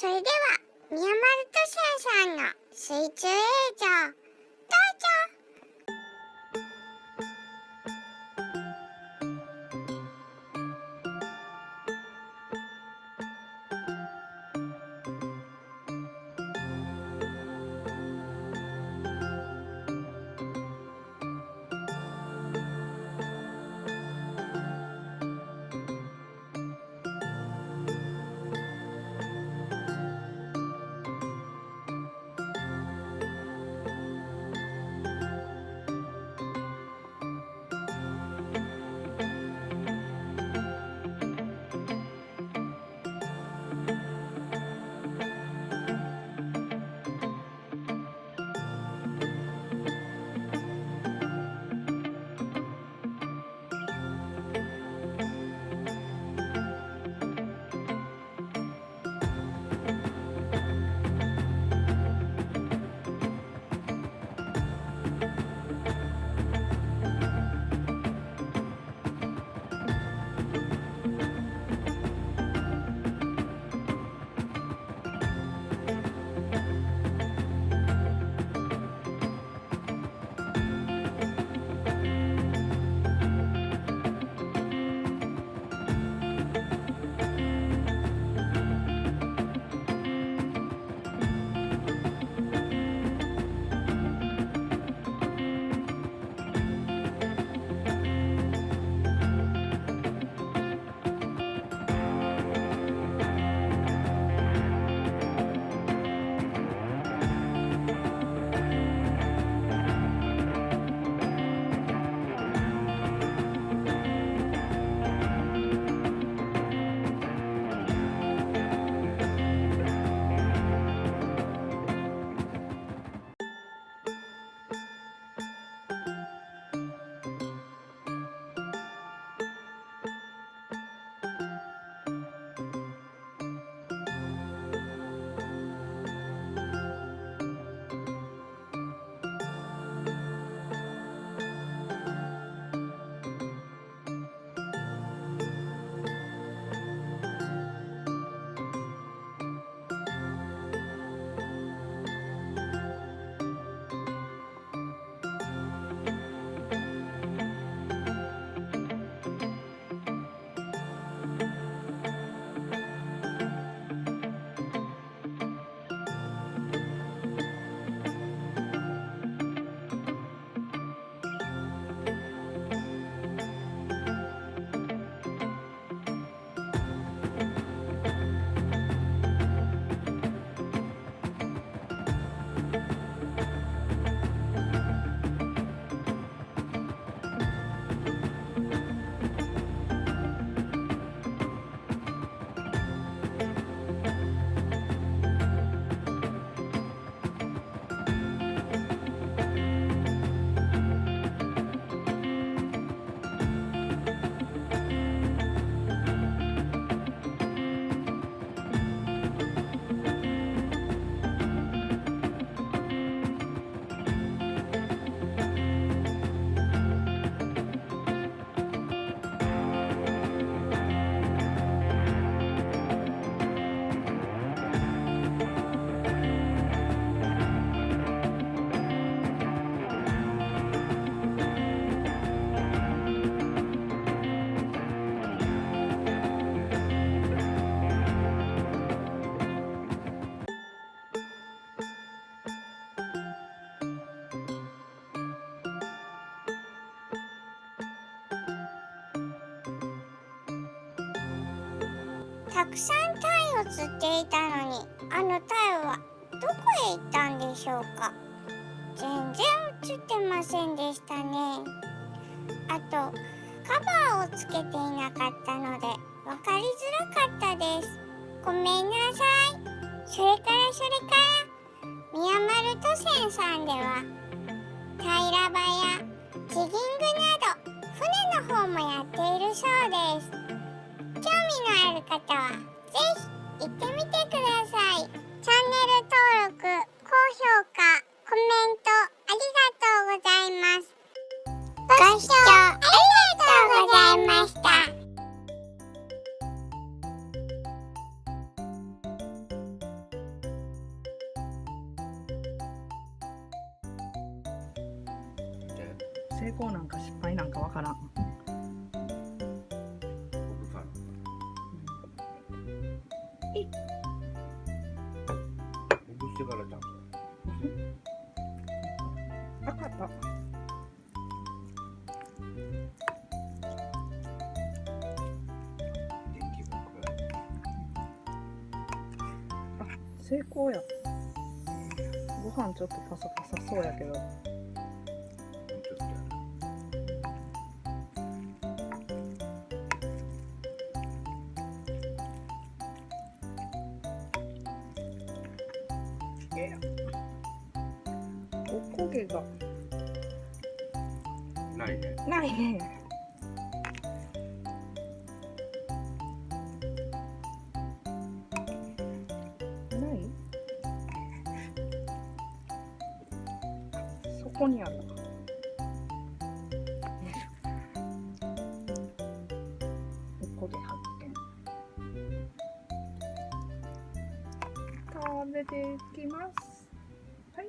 それでは宮丸渡船さんの水中映像、どうぞ。たくさん鯛を釣っていたのに、あの鯛はどこへ行ったんでしょうか。全然映ってませんでしたね。あとカバーをつけていなかったので分かりづらかったです。ごめんなさい。それから宮丸渡船さんでは平場やジギングなど船の方もやっているそうです。興味のある方はぜひ行ってみてください。チャンネル登録、高評価、コメントありがとうございます。ご視聴ありがとうございました。功なんか失敗なんかわからん。ほぐしてからちゃんと。わかった。成功や。ご飯ちょっとパサパサそうやけど。おこげがないね。ないね。そこにある。おこげ発見。食べていきます。はい。